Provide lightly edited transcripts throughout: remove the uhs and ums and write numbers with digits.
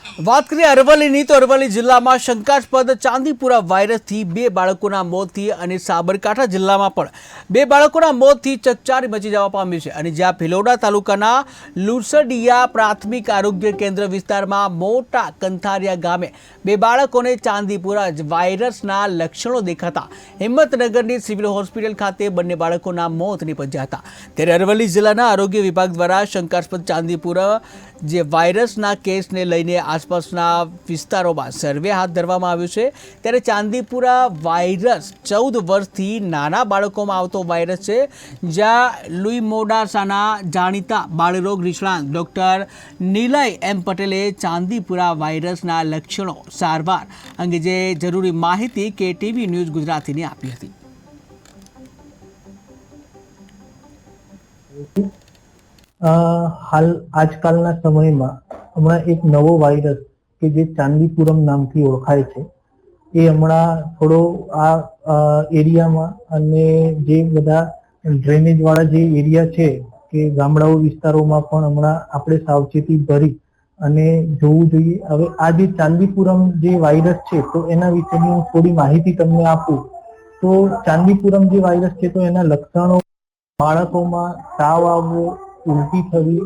વાત કરીએ અરવલ્લીની તો અરવલ્લી જિલ્લામાં શંકાસ્પદ ચાંદીપુરા વાયરસથી 2 બાળકોના મોતથી અને સાબરકાંઠા જિલ્લામાં પણ 2 બાળકોના મોતથી ચકચારી મચી જવા પામી છે અને જ્યાં ભિલોડા તાલુકાના લુસડિયા પ્રાથમિક આરોગ્ય કેન્દ્ર વિસ્તારમાં મોટા કંથારિયા ગામે 2 બાળકોને ચાંદીપુરા વાયરસના લક્ષણો દેખાતા હિંમતનગરની સિવિલ હોસ્પિટલ ખાતે બંને બાળકોના મોત નીપજ્યા હતા। ત્યારે અરવલ્લી જિલ્લાના આરોગ્ય વિભાગ દ્વારા શંકાસ્પદ ચાંદીપુરા જે વાયરસના કેસને લઈને આસપાસના વિસ્તારોમાં સર્વે હાથ ધરવામાં આવ્યું છે। ત્યારે ચાંદીપુરા વાયરસ 14 વર્ષથી નાના બાળકોમાં આવતો વાયરસ છે, જ્યાં લુઈ મોડાસાના જાણીતા બાળરોગ નિષ્ણાંત ડૉક્ટર નિલય એમ પટેલે ચાંદીપુરા વાયરસના લક્ષણો સારવાર અંગે જે જરૂરી માહિતી KTV ન્યૂઝ ગુજરાતીને આપી હતી। હાલ આજકાલના સમયમાં હમણાં એક નવો વાયરસ કે જે ચાંદીપુરમ નામથી ઓળખાય છે એ હમણાં થોડો આ એરિયામાં અને જે બધા ડ્રેનેજ વાળા જે એરિયા છે કે ગામડાઓ વિસ્તારોમાં પણ હમણાં આપણે સાવચેતી ભરી અને જોવું જોઈએ। હવે આ જે ચાંદીપુરમ જે વાયરસ છે તો એના વિશેની હું થોડી માહિતી તમને આપું તો ચાંદીપુરમ જે વાયરસ છે તો એના લક્ષણો બાળકોમાં તાવ આવવો, ઉલટી થવી,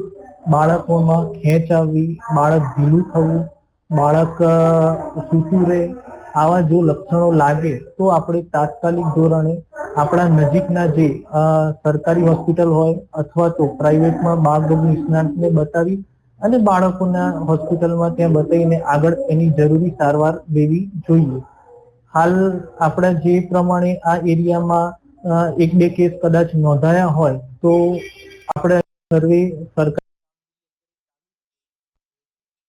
બાળકોમાં ખેંચ આવવી, બાળક ઢીલું થવું, બાળક સૂતું રહે, આવા જો લક્ષણો લાગે તો આપણે તાત્કાલિક ધોરણે આપણા નજીકના જે સરકારી હોસ્પિટલ હોય અથવા તો પ્રાઇવેટમાં બાળરોગ નિષ્ણાતને બતાવી અને બાળકોના હોસ્પિટલમાં ત્યાં બતાવીને આગળ એની જરૂરી સારવાર લેવી જોઈએ। હાલ આપણા જે પ્રમાણે આ એરિયામાં 1-2 કેસ કદાચ નોંધાયા હોય તો આપણે સર્વે સરકાર